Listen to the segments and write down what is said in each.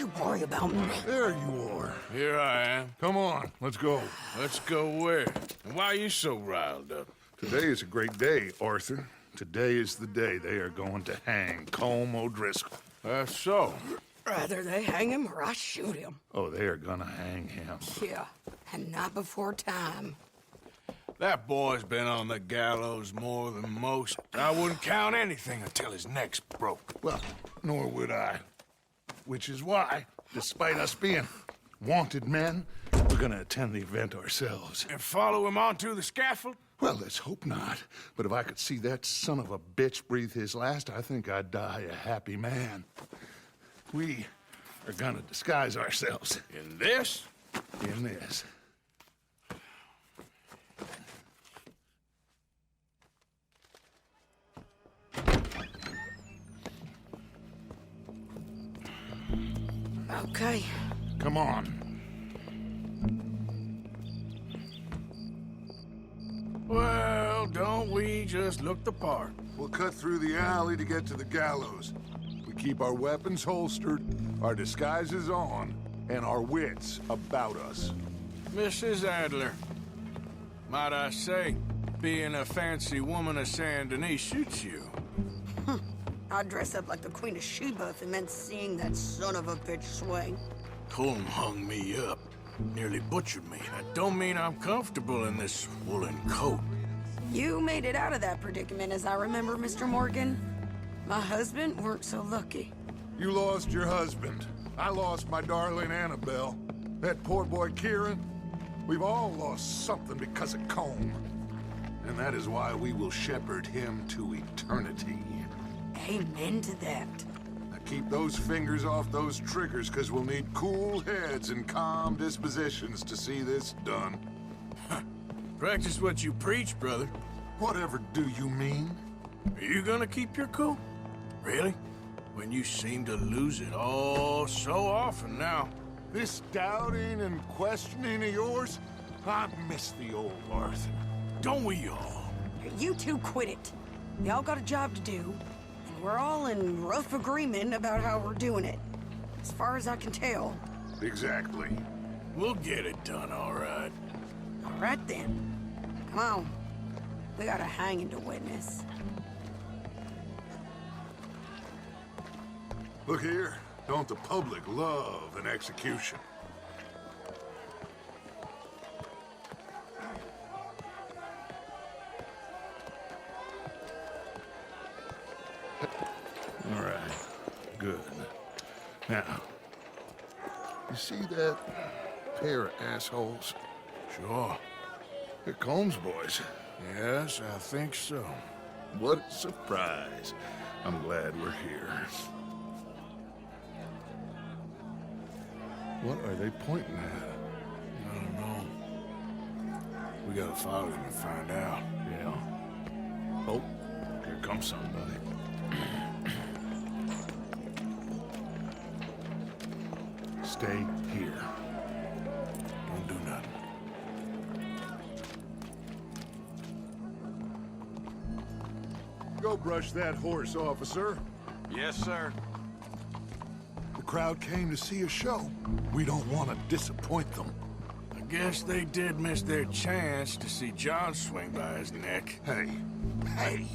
you worry about me. There you are. Here I am. Come on, let's go. Let's go where? And why are you so riled up? Today is a great day, Arthur. Today is the day they are going to hang Colm O'Driscoll. That's so. Rather they hang him or I shoot him. Oh, they are gonna hang him. Yeah, and not before time. That boy's been on the gallows more than most. I wouldn't count anything until his neck's broke. Well, nor would I. Which is why, despite us being wanted men, we're gonna attend the event ourselves. And follow him onto the scaffold? Well, let's hope not. But if I could see that son of a bitch breathe his last, I think I'd die a happy man. We are gonna disguise ourselves In this? in this. Okay. Come on. Well, don't we just look the part? We'll cut through the alley to get to the gallows. We keep our weapons holstered, our disguises on, and our wits about us. Mrs. Adler, might I say, being a fancy woman of Saint Denis suits you. I'd dress up like the Queen of Sheba if it meant seeing that son of a bitch swing. Colm hung me up, nearly butchered me. That don't mean I'm comfortable in this woolen coat. You made it out of that predicament, as I remember, Mr. Morgan. My husband weren't so lucky. You lost your husband. I lost my darling Annabelle. That poor boy Kieran. We've all lost something because of Colm. And that is why we will shepherd him to eternity. Amen to that. Now keep those fingers off those triggers, because we'll need cool heads and calm dispositions to see this done. Practice what you preach, brother. Whatever do you mean? Are you gonna keep your cool? Really? When you seem to lose it all so often now. This doubting and questioning of yours? I miss the old Arthur. Don't we all? You two quit it. Y'all got a job to do, and we're all in rough agreement about how we're doing it. As far as I can tell. Exactly. We'll get it done, all right. All right then. Come on. We got a hanging to witness. Look here. Don't the public love an execution? All right. Good. Now, you see that pair of assholes? Sure. They're Colm's boys. Yes, I think so. What a surprise. I'm glad we're here. What are they pointing at? I don't know. We gotta follow them and find out. Yeah. Oh, here comes somebody. Stay here. Don't do nothing. Go brush that horse, officer. Yes, sir. The crowd came to see a show. We don't want to disappoint them. I guess they did miss their chance to see John swing by his neck. Hey,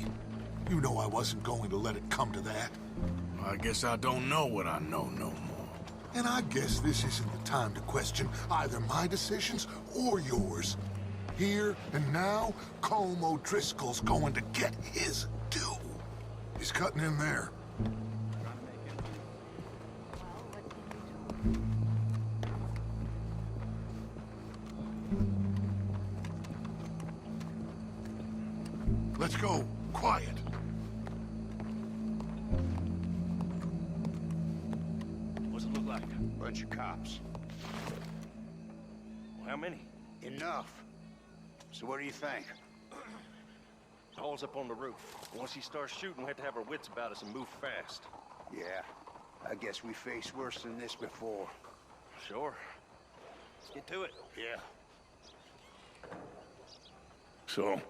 you know I wasn't going to let it come to that. I guess I don't know what I know no more. And I guess this isn't the time to question either my decisions or yours. Here and now, Colm O'Driscoll's going to get his due. He's cutting in there. Let's go. Quiet. What's it look like? Bunch of cops. Well, how many? Enough. So what do you think? Paul's up on the roof. Once he starts shooting, we have to have our wits about us and move fast. Yeah, I guess we faced worse than this before. Sure. Let's get to it. Yeah. So,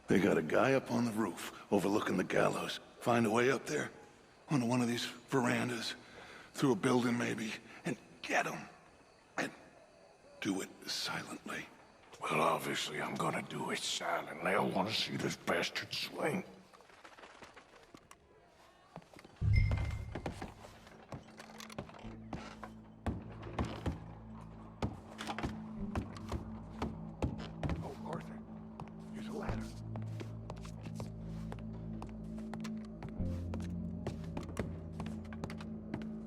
they got a guy up on the roof overlooking the gallows. Find a way up there? Onto one of these verandas. through a building maybe, and get him. And do it silently. Well, obviously, I'm gonna do it silently. I want to see this bastard swing. Oh, Arthur, here's a ladder.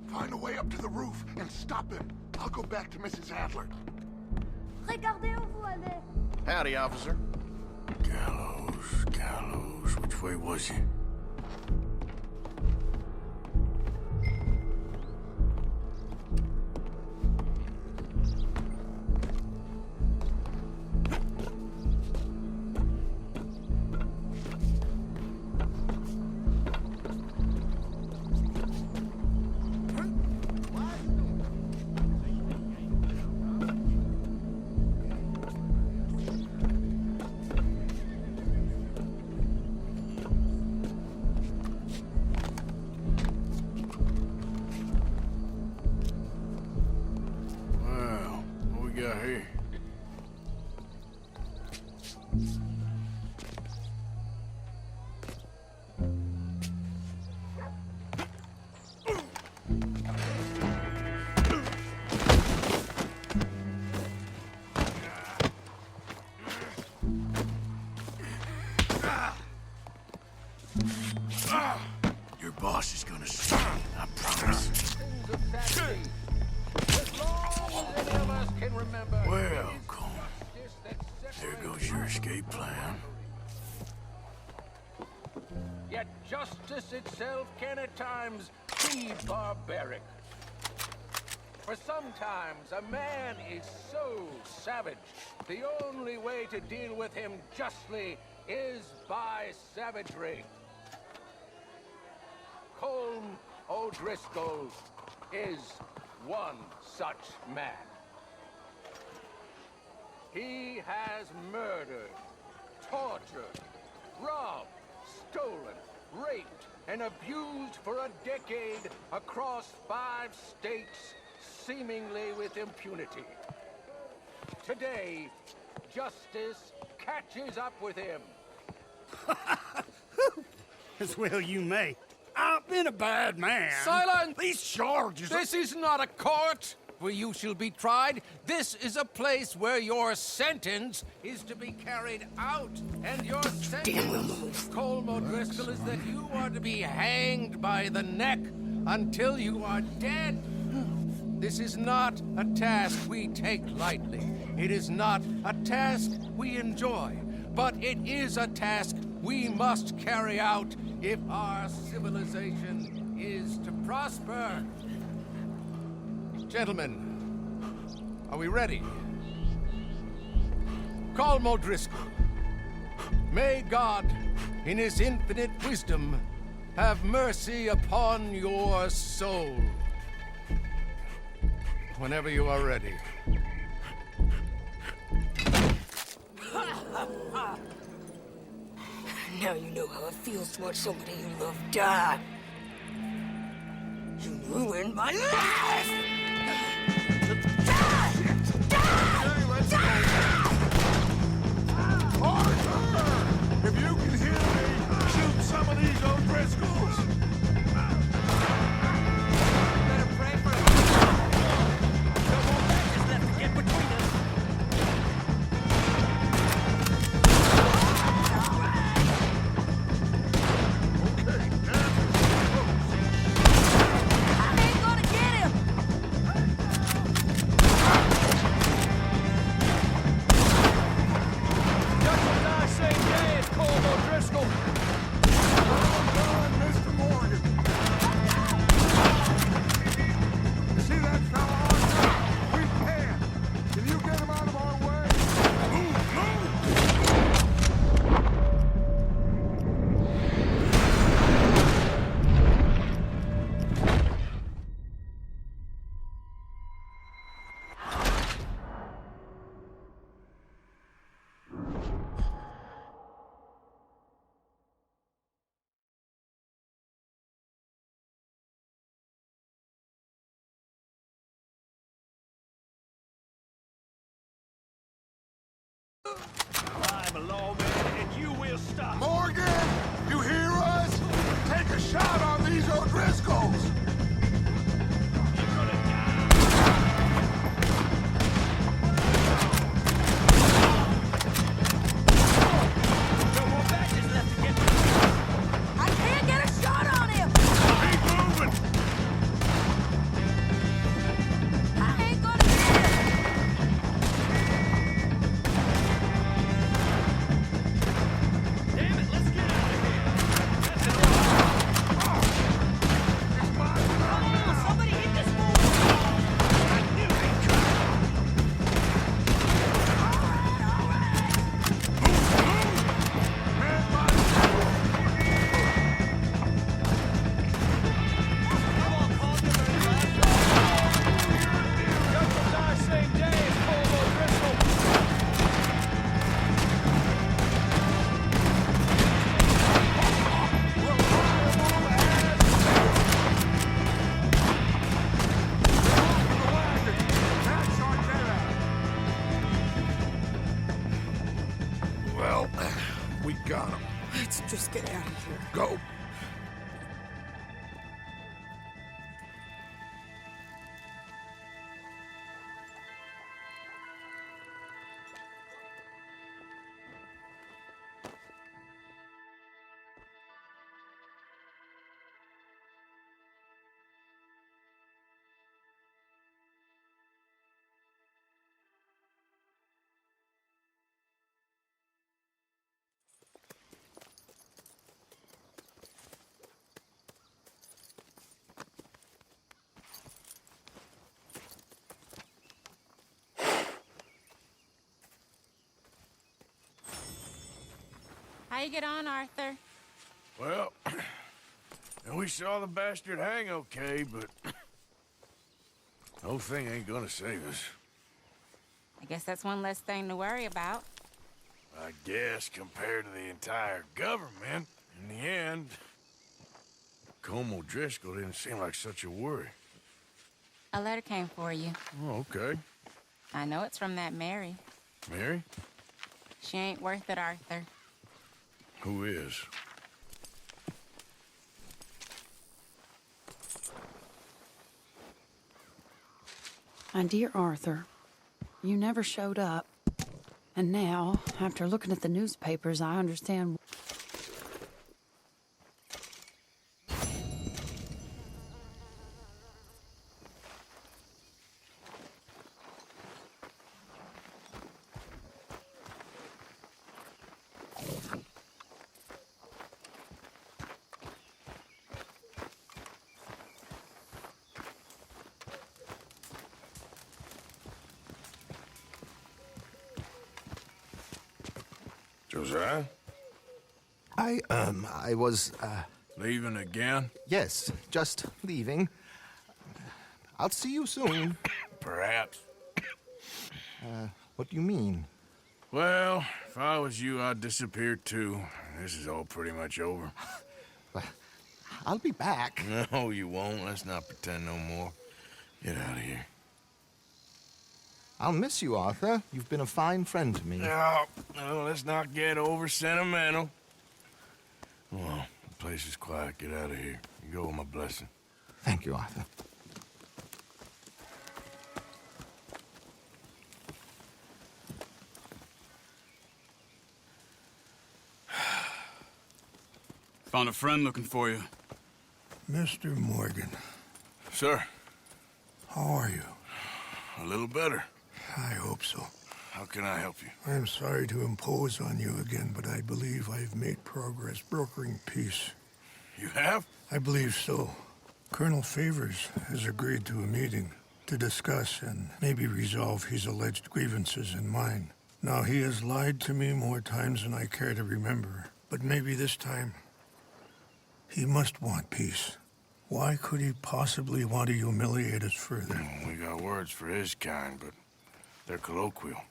Find a way up to the roof and stop him. I'll go back to Mrs. Adler. Regardez où vous allez. Howdy, officer. Gallows. Which way was he? Well, what we got here? Your boss is gonna see me, I promise. Well, Colm, there goes your escape plan. Yet justice itself can at times be barbaric. For sometimes a man is so savage, the only way to deal with him justly is by savagery. Colm O'Driscoll is one such man. He has murdered, tortured, robbed, stolen, raped, and abused for a decade across 5 states, seemingly with impunity. Today, justice catches up with him. As well you may. I've been a bad man. Silence! These charges This is not a court where you shall be tried. This is a place where your sentence is to be carried out. And your sentence, Colm O'Driscoll, is that you are to be hanged by the neck until you are dead. This is not a task we take lightly. It is not a task we enjoy. But it is a task we must carry out if our civilization is to prosper. Gentlemen, are we ready? Colm O'Driscoll, may God, in his infinite wisdom, have mercy upon your soul. Whenever you are ready. Now you know how it feels to watch somebody you love die. You ruined my life! Arthur! If you can hear me, shoot some of these O'Driscolls! Better pray for him. No more matches left to get between us. I ain't gonna get him. I'm a lawman, and you will stop. Morgan, you hear us? Take a shot on these O'Driscolls. You're gonna die. No more badges left to get. I can't get a shot on him! Keep moving. I ain't gonna get him! Damn it, let's get out of here. That's it. Come on, somebody hit this fool. I knew they'd come. Come on, call them and blast off. Just will die same day as Cole O'Driscoll. Well, we got him. Let's just get out of here. Go. How you get on, Arthur? Well, we saw the bastard hang okay, but the whole thing ain't gonna save us. I guess that's one less thing to worry about. I guess compared to the entire government, in the end, Colm O'Driscoll didn't seem like such a worry. A letter came for you. Oh, okay. I know it's from that Mary. Mary? She ain't worth it, Arthur. Who is? My dear Arthur, you never showed up. And now, after looking at the newspapers, I understand. Josiah? I was, Leaving again? yes, just leaving. I'll see you soon. Perhaps. What do you mean? Well, if I was you, I'd disappear too. This is all pretty much over. I'll be back. No, you won't. Let's not pretend no more. Get out of here. I'll miss you, Arthur. You've been a fine friend to me. No, let's not get over sentimental. Well, the place is quiet. Get out of here. You go with my blessing. Thank you, Arthur. Found a friend looking for you. Mr. Morgan, Sir, how are you? a little better. I hope so. How can I help you? I am sorry to impose on you again, but I believe I've made progress brokering peace. You have? I believe so. Colonel Favors has agreed to a meeting to discuss and maybe resolve his alleged grievances and mine. Now, he has lied to me more times than I care to remember, but maybe this time he must want peace. Why could he possibly want to humiliate us further? We got words for his kind, but they're colloquial.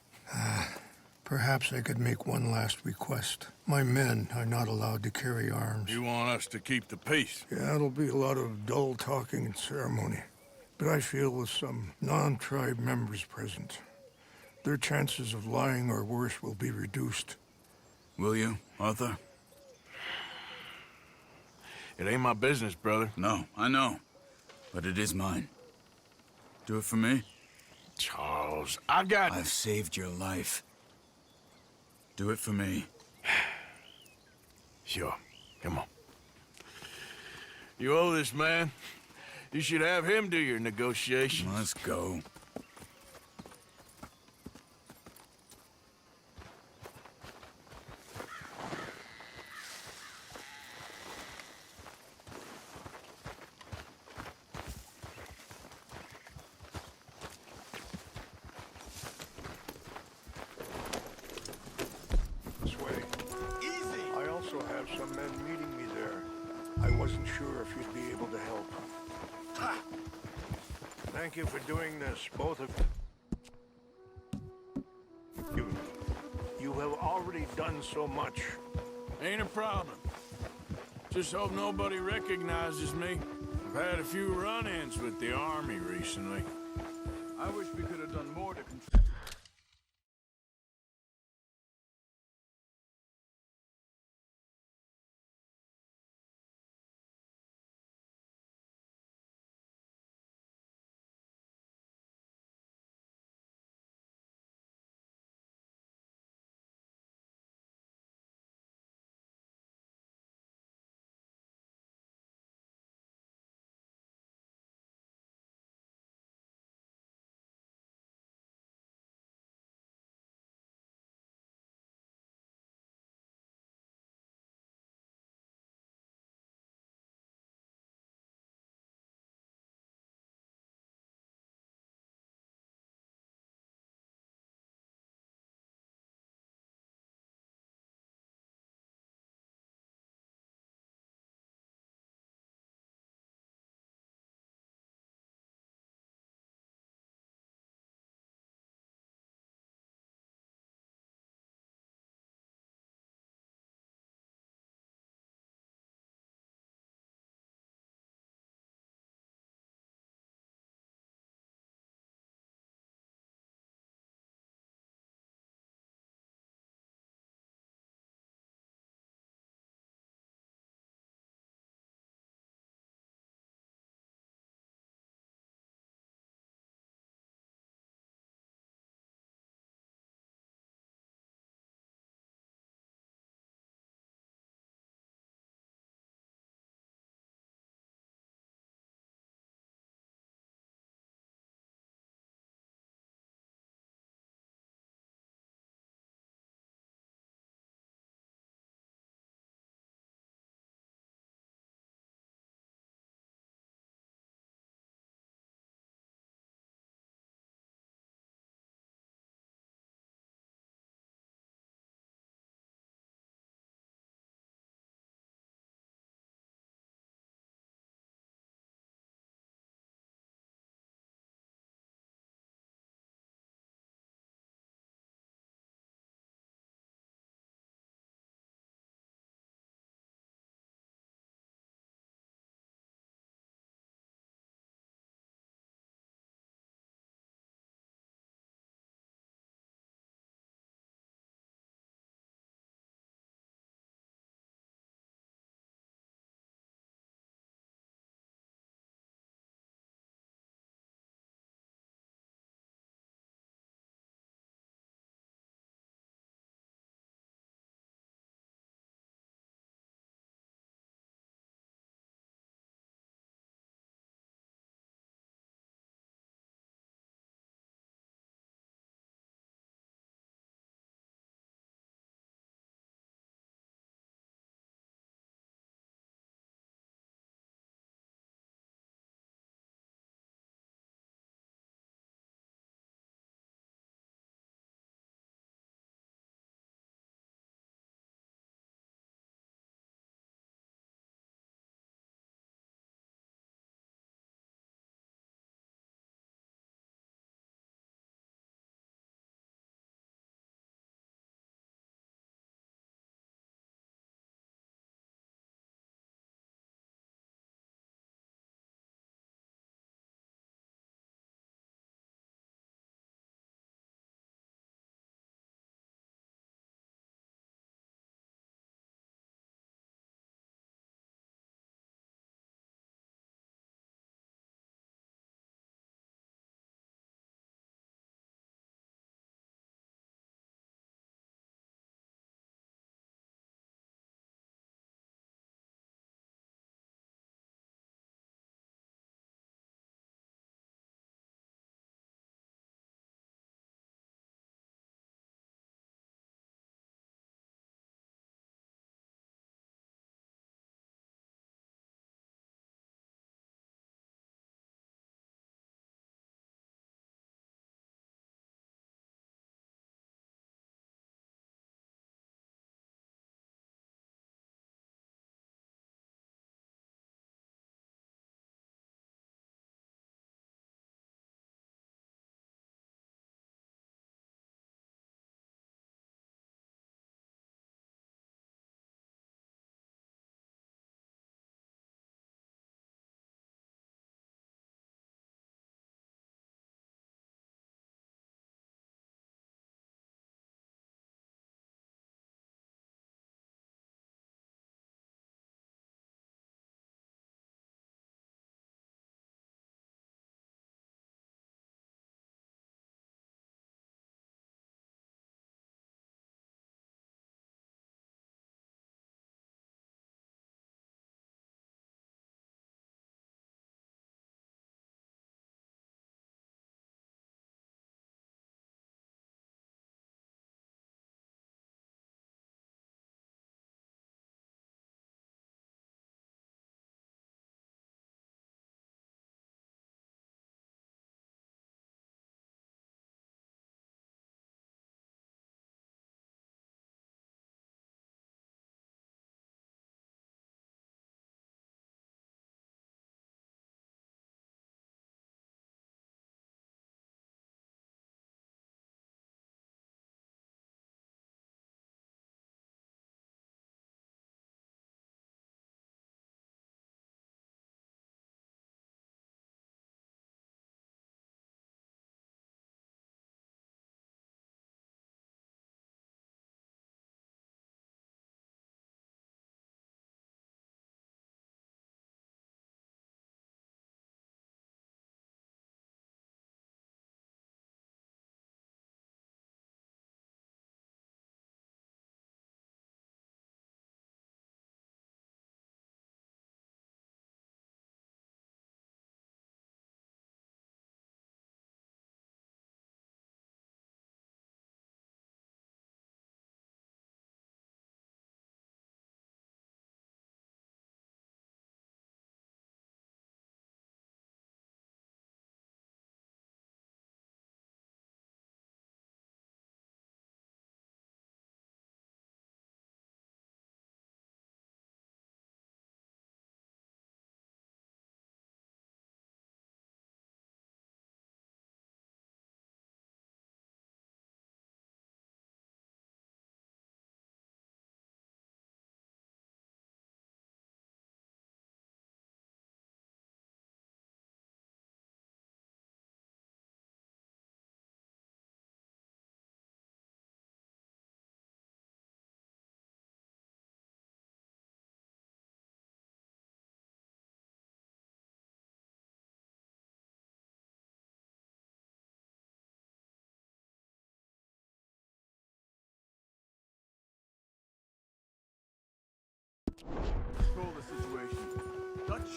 Perhaps I could make one last request. My men are not allowed to carry arms. You want us to keep the peace? Yeah, it'll be a lot of dull talking and ceremony. But I feel with some non-tribe members present, their chances of lying or worse will be reduced. Will you, Arthur? It ain't my business, brother. No, I know. But it is mine. Do it for me? Charles, I've saved your life. Do it for me. Sure. Come on. You owe this man. You should have him do your negotiations. Let's go. This way. Easy! I also have some men meeting me there. I wasn't sure if you'd be able to help. Ha! Thank you for doing this, both of you. You have already done so much. Ain't a problem. Just hope nobody recognizes me. I've had a few run-ins with the army recently. I wish we could have done more to control.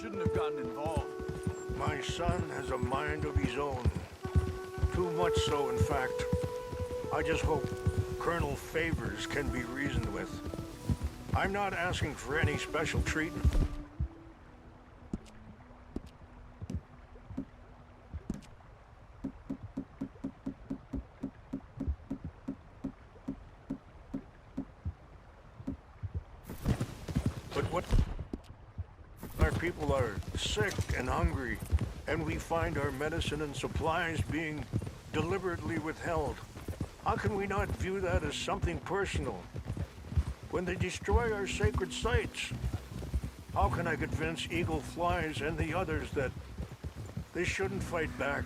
shouldn't have gotten involved. My son has a mind of his own. Too much so, in fact. I just hope Colonel Favors can be reasoned with. I'm not asking for any special treatment. But what? Our people are sick and hungry, and we find our medicine and supplies being deliberately withheld. How can we not view that as something personal? When they destroy our sacred sites, how can I convince Eagle Flies and the others that they shouldn't fight back?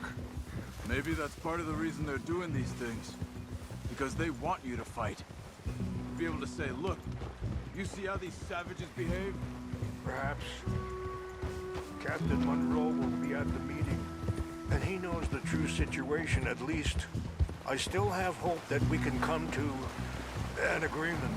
Maybe that's part of the reason they're doing these things. Because they want you to fight. Be able to say, look, you see how these savages behave? Perhaps. Captain Monroe will be at the meeting, and he knows the true situation at least. I still have hope that we can come to an agreement.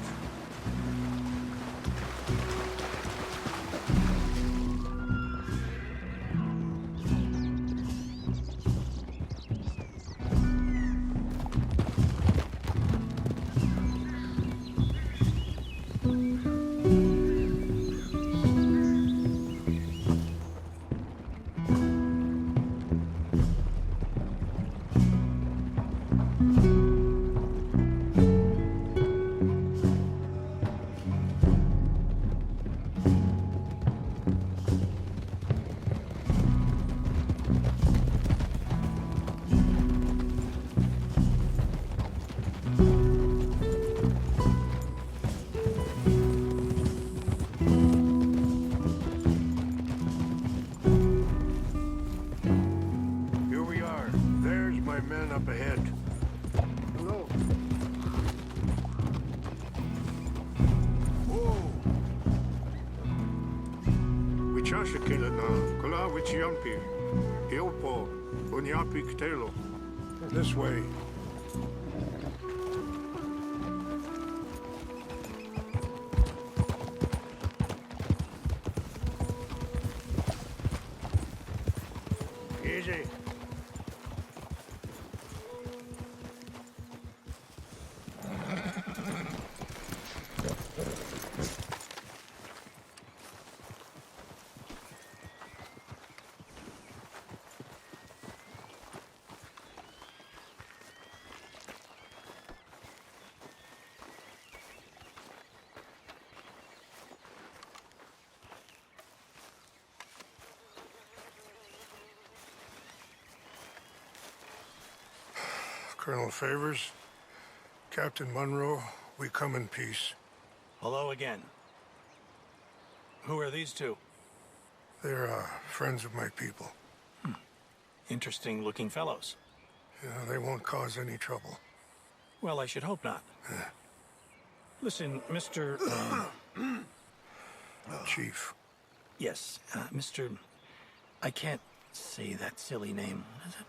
Up ahead. Hello. Oh. Wichasha Kilana, Kula Wichiampi, Ilpo, Unyapi Ktelo. This way. Easy. Colonel Favors, Captain Monroe, we come in peace. Hello again. Who are these two? They're friends of my people. Interesting looking fellows. Yeah, they won't cause any trouble. Well, I should hope not. Listen, Mr. Chief. Yes, Mr. I can't say that silly name. What is it?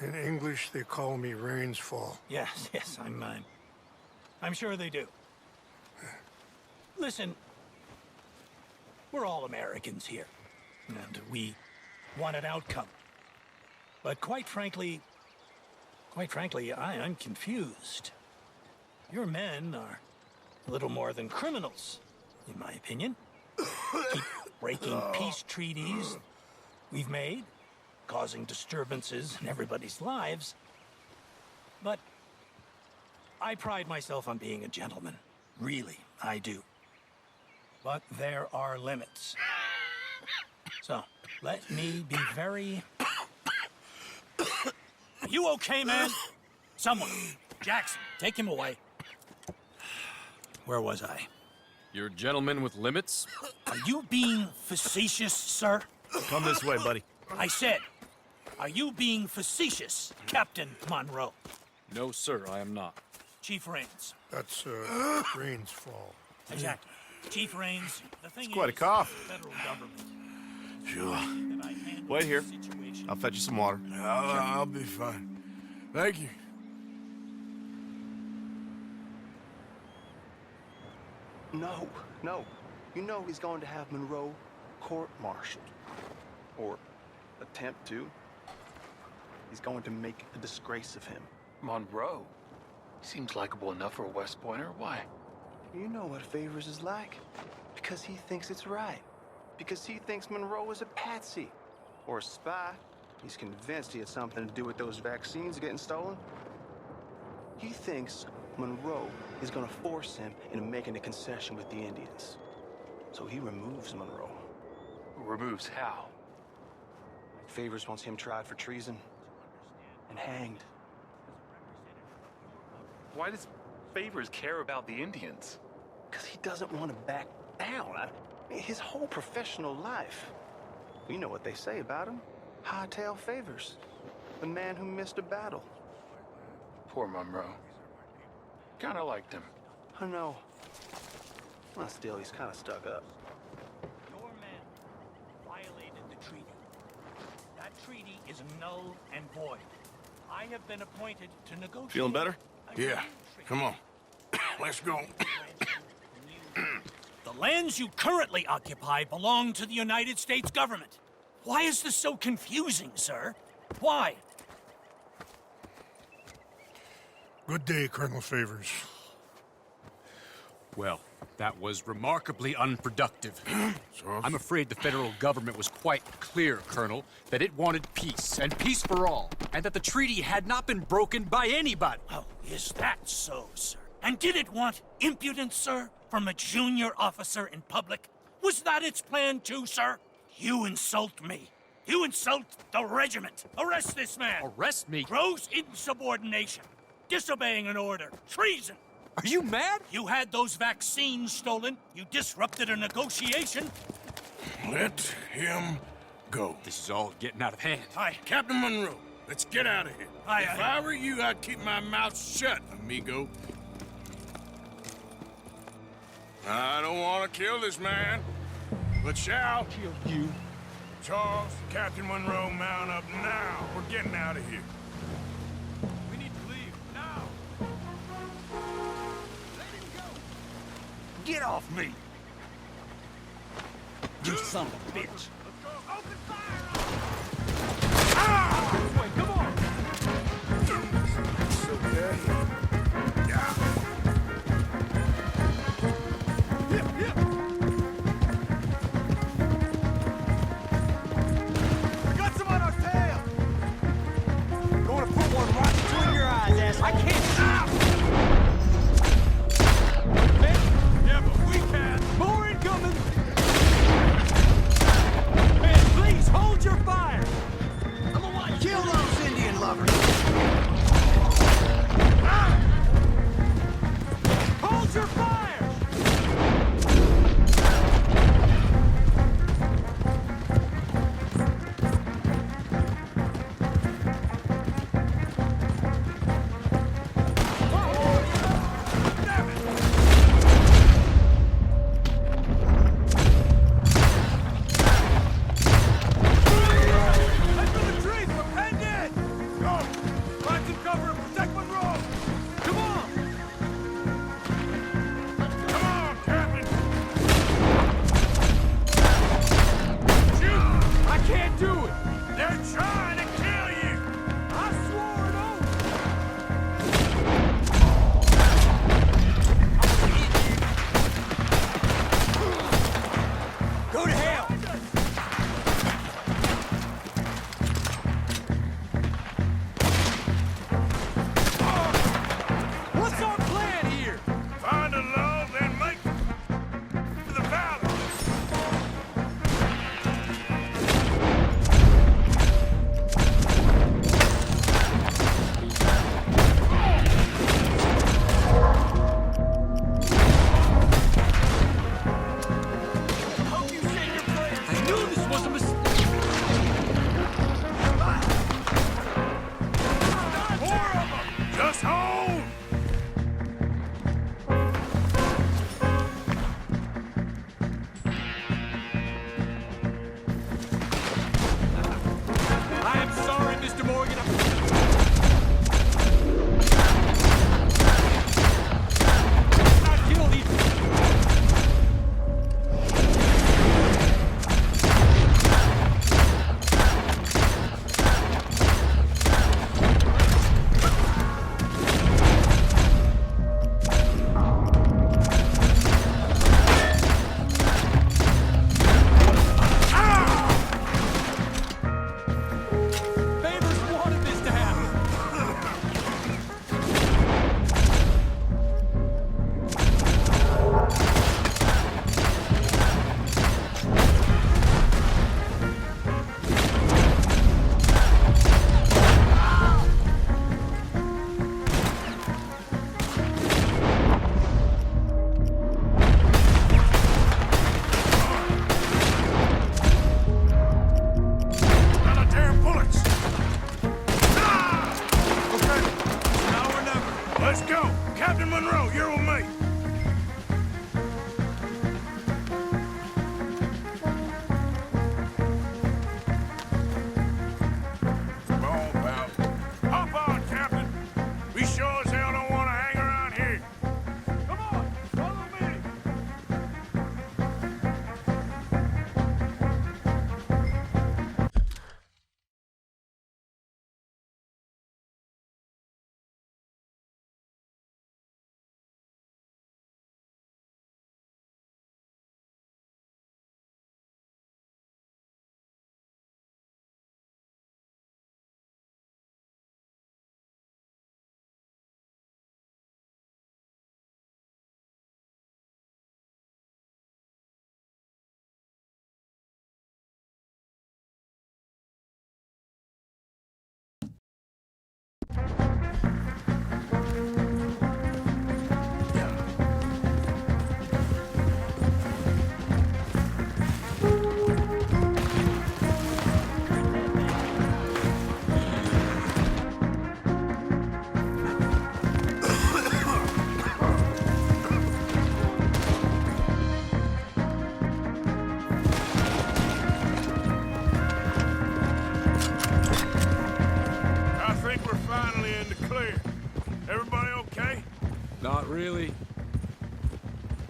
In English, they call me Rainsfall. Yes, I'm sure they do. Listen, we're all Americans here, and we want an outcome. But quite frankly, I'm confused. Your men are a little more than criminals, in my opinion. Keep breaking peace treaties we've made, causing disturbances in everybody's lives. But I pride myself on being a gentleman. Really, I do. But there are limits. So, let me be very... Are you okay, man? Someone. Jackson, take him away. Where was I? You're a gentleman with limits? Are you being facetious, sir? Come this way, buddy. I said, are you being facetious, Captain Monroe? No, sir, I am not. Chief Rains. That's, Rains' fault. Exactly. Chief Rains, the thing It's quite a is, cough. the federal government. Sure. that I handle Wait here. the situation. I'll fetch you some water. I'll be fine. Thank you. No. You know he's going to have Monroe court-martialed. Or attempt to. He's going to make a disgrace of him. Monroe? Seems likable enough for a West Pointer. Why? You know what Favors is like. Because he thinks it's right. Because he thinks Monroe is a patsy. Or a spy. He's convinced he had something to do with those vaccines getting stolen. He thinks Monroe is gonna force him into making a concession with the Indians. So he removes Monroe. Removes how? Favors wants him tried for treason and hanged. Why does Favors care about the Indians? Because he doesn't want to back down. His whole professional life. You know what they say about him. Hightail Favors. The man who missed a battle. Poor Monroe. Kinda liked him. I know. Well, still, he's kind of stuck up. Your men violated the treaty. That treaty is null and void. I have been appointed to negotiate. Feeling better? Yeah. Come on. Let's go. The lands you currently occupy belong to the United States government. Why is this so confusing, sir? Why? Good day, Colonel Favors. Well, that was remarkably unproductive. I'm afraid the federal government was quite clear, Colonel, that it wanted peace, and peace for all, and that the treaty had not been broken by anybody. Oh, is that so, sir? And did it want impudence, sir, from a junior officer in public? Was that its plan too, sir? You insult me. You insult the regiment. Arrest this man. Arrest me? Gross insubordination. Disobeying an order. Treason. Are you mad? You had those vaccines stolen. You disrupted a negotiation. Let him go. This is all getting out of hand. Aye. Captain Monroe, let's get out of here. Aye, if aye. I were you, I'd keep my mouth shut, amigo. I don't want to kill this man, but shall kill you. Charles, Captain Monroe, mount up now. We're getting out of here. We need to leave, now! Get off me! You son of a bitch! Got some on our tail! Going to put one right between your eyes, asshole! I can't stop! Yeah, but we can! More incoming! Man, please hold your fire! I'm gonna watch. Kill those Indian lovers! Ah!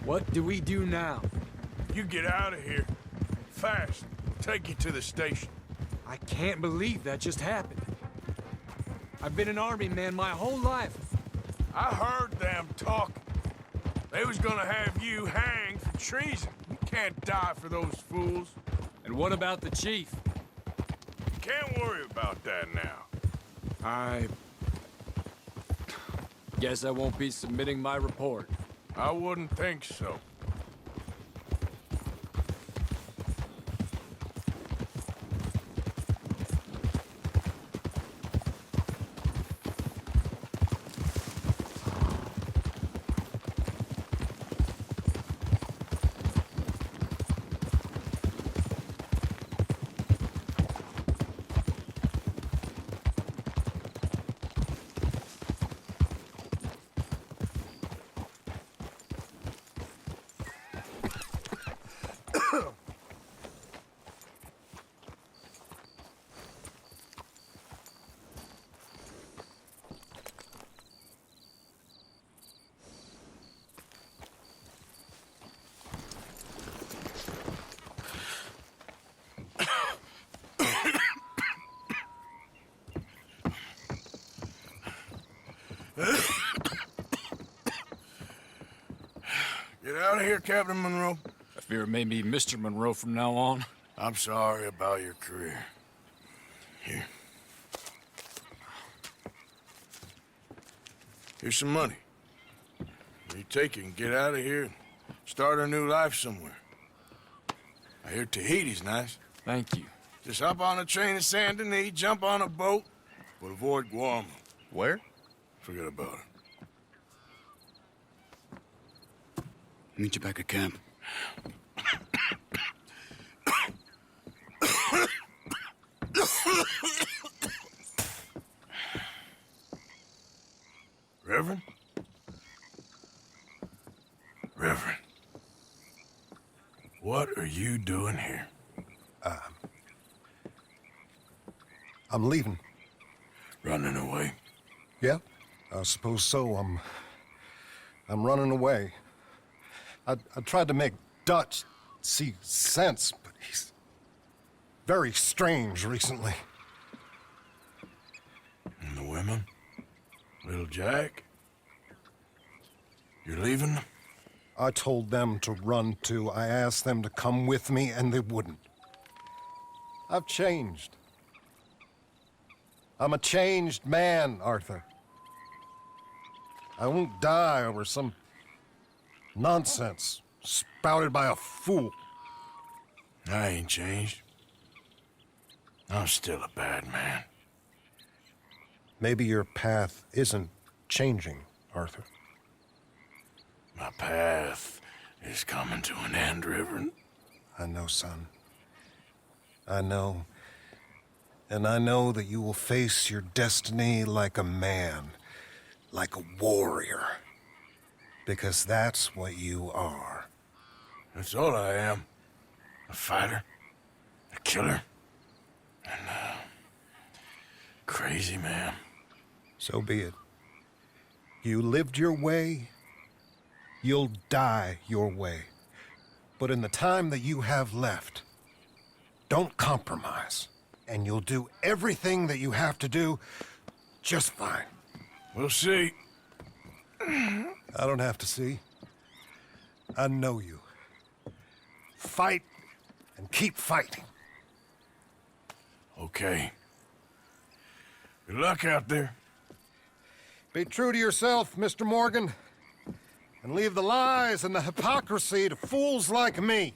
What do we do now? You get out of here. Fast. Take you to the station. I can't believe that just happened. I've been an army man my whole life. I heard them talking. They was gonna have you hanged for treason. You can't die for those fools. And what about the chief? Can't worry about that now. I guess I won't be submitting my report. I wouldn't think so. Get out of here, Captain Monroe. I fear it may be Mr. Monroe from now on. I'm sorry about your career. Here. Here's some money. You take it and get out of here and start a new life somewhere. I hear Tahiti's nice. Thank you. Just hop on a train to Saint Denis, jump on a boat, but avoid Guam. Where? Forget about it. Meet you back at camp. Reverend? Reverend. What are you doing here? I'm leaving. Running away? Yeah, I suppose so. I'm running away. I tried to make Dutch see sense, but he's very strange recently. And the women? Little Jack? You're leaving them? I told them to run too. I asked them to come with me, and they wouldn't. I've changed. I'm a changed man, Arthur. I won't die over some nonsense spouted by a fool. I ain't changed. I'm still a bad man. Maybe your path isn't changing, Arthur. My path is coming to an end, Reverend. I know, son. I know. And I know that you will face your destiny like a man, like a warrior. Because that's what you are. That's all I am. A fighter, a killer, and a crazy man. So be it. You lived your way, you'll die your way. But in the time that you have left, don't compromise. And you'll do everything that you have to do just fine. We'll see. I don't have to see. I know you. Fight and keep fighting. Okay. Good luck out there. Be true to yourself, Mr. Morgan, and leave the lies and the hypocrisy to fools like me.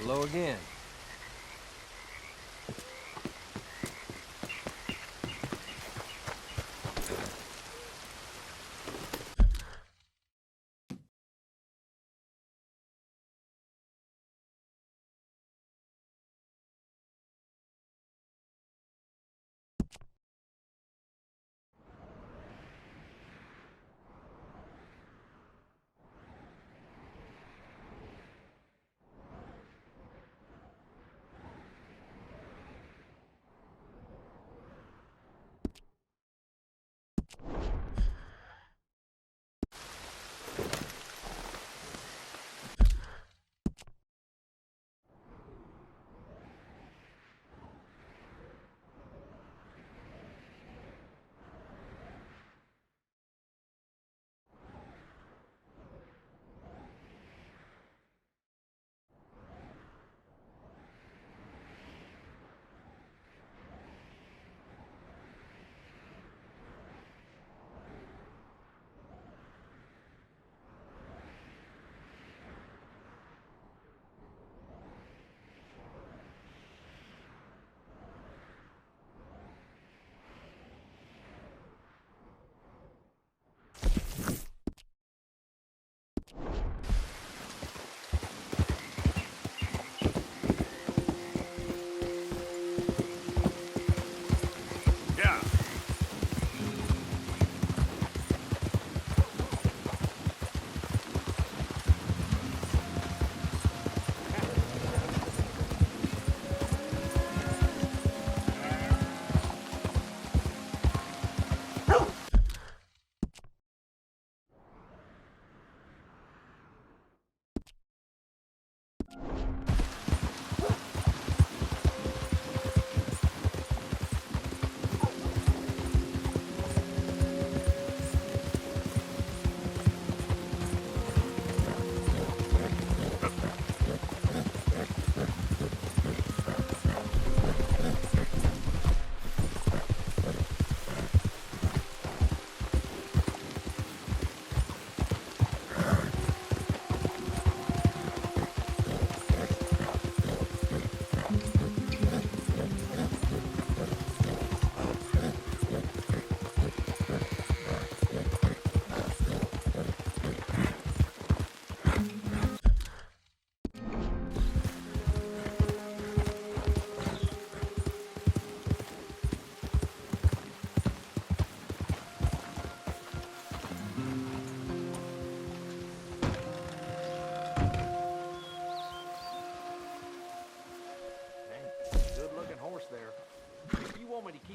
Hello again.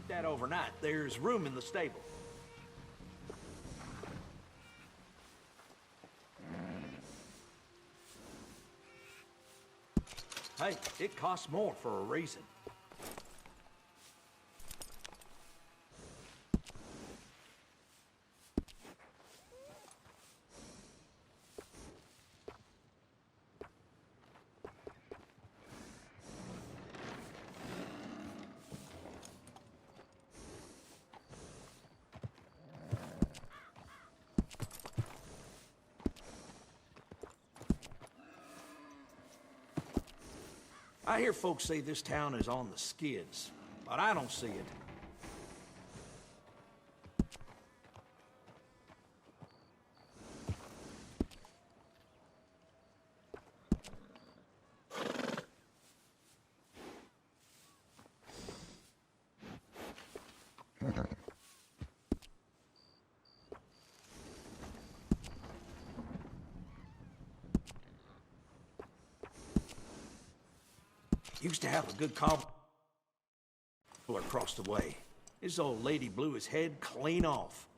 That overnight. There's room in the stable. Hey, it costs more for a reason. I hear folks say this town is on the skids, but I don't see it. Used to have a good cobbler across the way. This old lady blew his head clean off.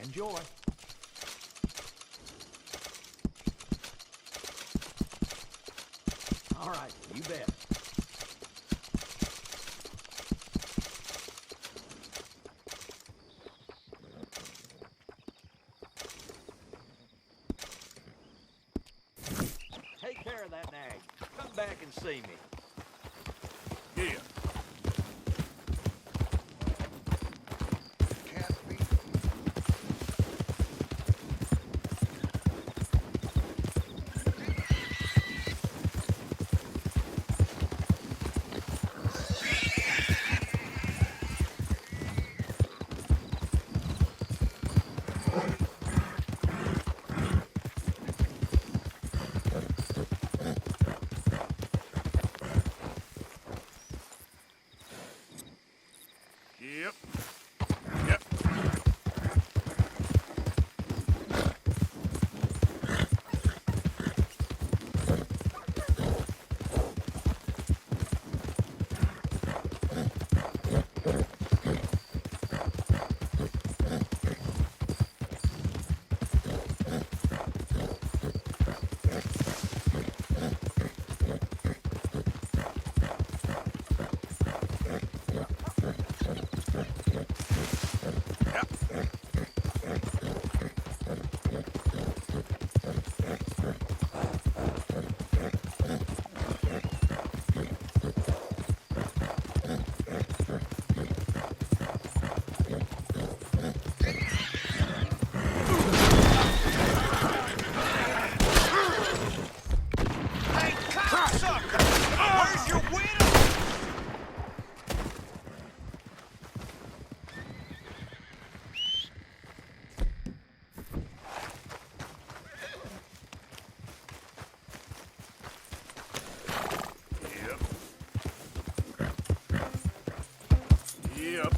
Enjoy. All right, you bet. Take care of that nag. Come back and see me. Yeah. Yep. Yep. Where's your widow? Yep. Yeah.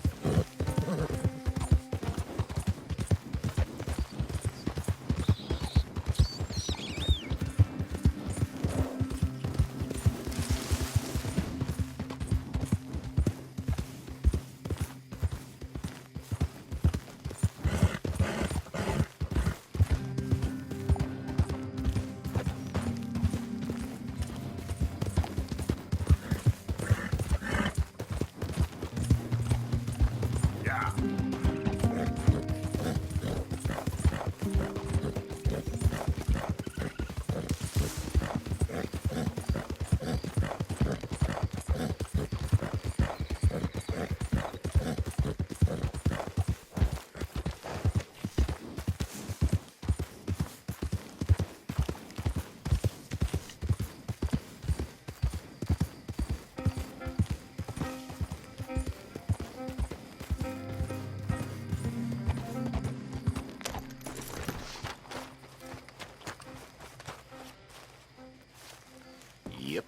Yep.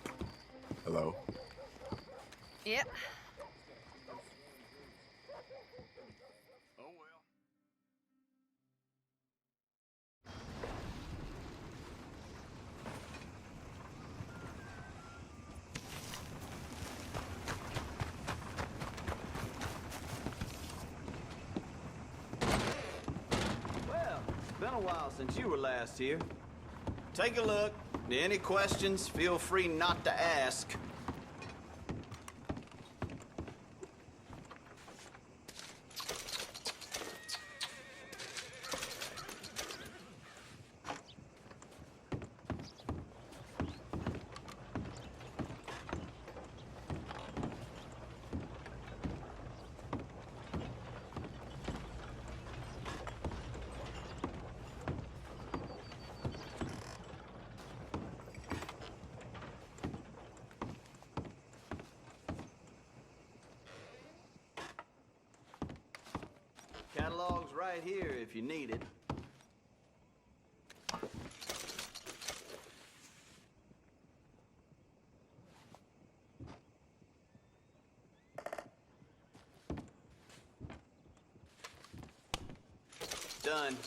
Hello? Yep. Well, it's been a while since you were last here. Take a look. Any questions, feel free not to ask. Catalog's right here if you need it. Done.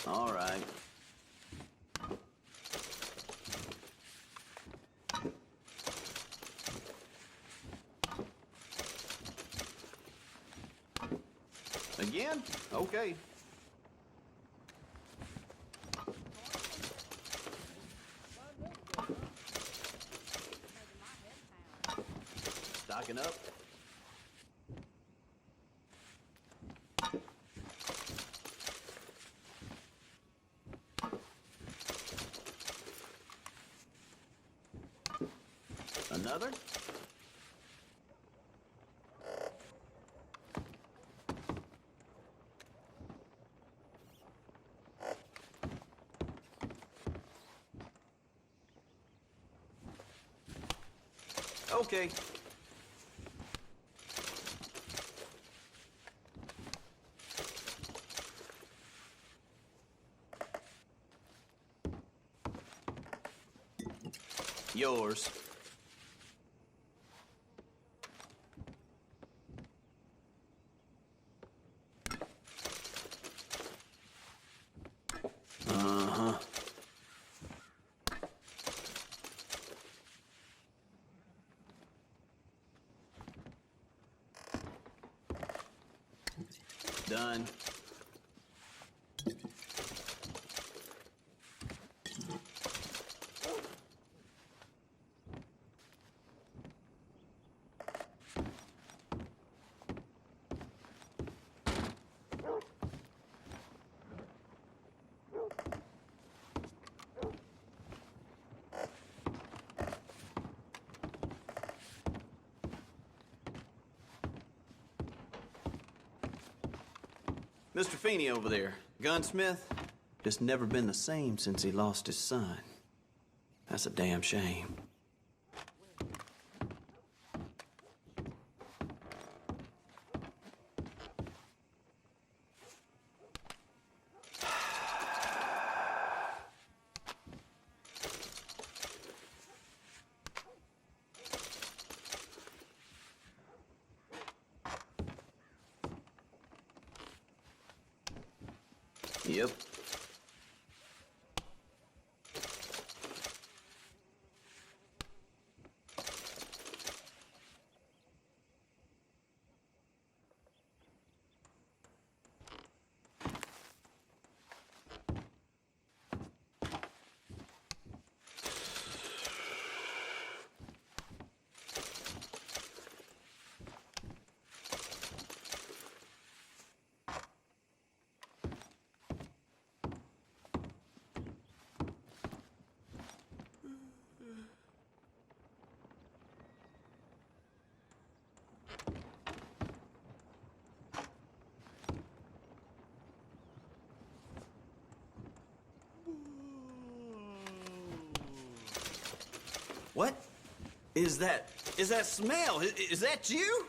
All right. Okay. Stocking up. Another? Okay. Yours. Uh-huh. Done. Mr. Feeney over there, gunsmith, just never been the same since he lost his son. That's a damn shame. Yep. What is that? Is that smell? Is that you?